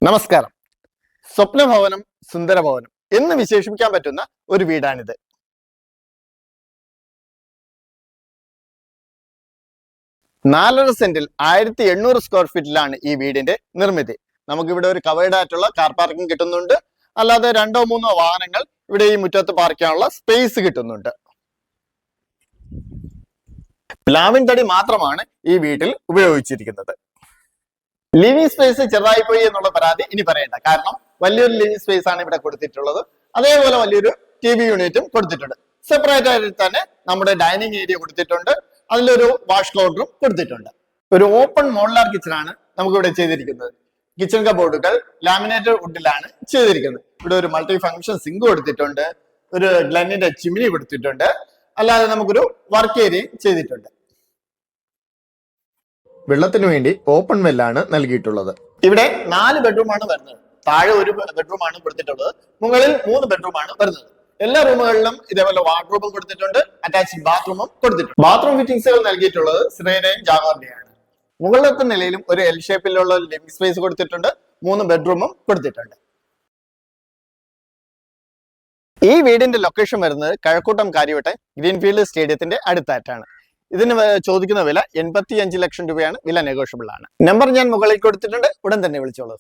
നമസ്കാരം. സ്വപ്നഭവനം സുന്ദരഭവനം എന്ന് വിശേഷിപ്പിക്കാൻ പറ്റുന്ന ഒരു വീടാണിത്. 4.5 സെന്റിൽ 1800 സ്ക്വയർ ഫീറ്റിലാണ് ഈ വീടിന്റെ നിർമ്മിതി. നമുക്കിവിടെ ഒരു കവേർഡ് ആയിട്ടുള്ള കാർ പാർക്കിംഗ് കിട്ടുന്നുണ്ട്. അല്ലാതെ 2-3 വാഹനങ്ങൾ ഇവിടെ ഈ മുറ്റത്ത് പാർക്ക് ചെയ്യാനുള്ള സ്പേസ് കിട്ടുന്നുണ്ട്. പ്ലാവിൻ തടി മാത്രമാണ് ഈ വീട്ടിൽ ഉപയോഗിച്ചിരിക്കുന്നത്. ലിവിംഗ് സ്പേസ് ചെറുതായി പോയി എന്നുള്ള പരാതി ഇനി പറയണ്ട. കാരണം വലിയൊരു ലിവിംഗ് സ്പേസ് ആണ് ഇവിടെ കൊടുത്തിട്ടുള്ളത്. അതേപോലെ വലിയൊരു TV യൂണിറ്റും കൊടുത്തിട്ടുണ്ട്. സെപ്പറേറ്റ് ആയിട്ട് തന്നെ നമ്മുടെ ഡൈനിങ് ഏരിയ കൊടുത്തിട്ടുണ്ട്. അതിലൊരു വാഷ് കൗണ്ടറും കൊടുത്തിട്ടുണ്ട്. ഒരു ഓപ്പൺ മോഡുലാർ കിച്ചൺ ആണ് നമുക്ക് ഇവിടെ ചെയ്തിരിക്കുന്നത്. കിച്ചൺ കബോർഡുകൾ ലാമിനേറ്റഡ് വുഡിലാണ് ചെയ്തിരിക്കുന്നത്. ഇവിടെ ഒരു മൾട്ടി ഫംഗ്ഷൻ സിങ്ക് കൊടുത്തിട്ടുണ്ട്. ഒരു ഗ്ലെന്നിന്റെ ചിമ്മിനി കൊടുത്തിട്ടുണ്ട്. അല്ലാതെ നമുക്കൊരു വർക്ക് ഏരിയയും ചെയ്തിട്ടുണ്ട്. വെള്ളത്തിന് വേണ്ടി ഓപ്പൺ വെല്ലാണ് നൽകിയിട്ടുള്ളത്. ഇവിടെ 4 ബെഡ്റൂമാണ് വരുന്നത്. താഴെ ഒരു ബെഡ്റൂമാണ് കൊടുത്തിട്ടുള്ളത്. മുകളിൽ 3 ബെഡ്റൂമാണ് വരുന്നത്. എല്ലാ റൂമുകളിലും ഇതേപോലെ വാർഡ്രോബും കൊടുത്തിട്ടുണ്ട്. അറ്റാച്ച്ഡ് ബാത്റൂമും കൊടുത്തിട്ടുണ്ട്. ബാത്റൂം ഫിറ്റിംഗ്സുകൾ നൽകിയിട്ടുള്ളത് സിറേനയും ജാഗോറിന്റെയാണ്. മുകളിലത്തെ നിലയിലും ഒരു എൽ ഷേപ്പിലുള്ള ലിവിംഗ് സ്പേസ് കൊടുത്തിട്ടുണ്ട്. 3 ബെഡ്റൂമും കൊടുത്തിട്ടുണ്ട്. ഈ വീടിന്റെ ലൊക്കേഷൻ വരുന്നത് കഴക്കൂട്ടം കാര്യവട്ടം ഗ്രീൻഫീൽഡ് സ്റ്റേഡിയത്തിന്റെ അടുത്തായിട്ടാണ്. ഇതിന് ചോദിക്കുന്ന വില 85 ലക്ഷം രൂപയാണ്. വില നെഗോഷ്യബിൾ ആണ്. നമ്പർ ഞാൻ മുകളിൽ കൊടുത്തിട്ടുണ്ട്. ഉടൻ തന്നെ വിളിച്ചോളൂ.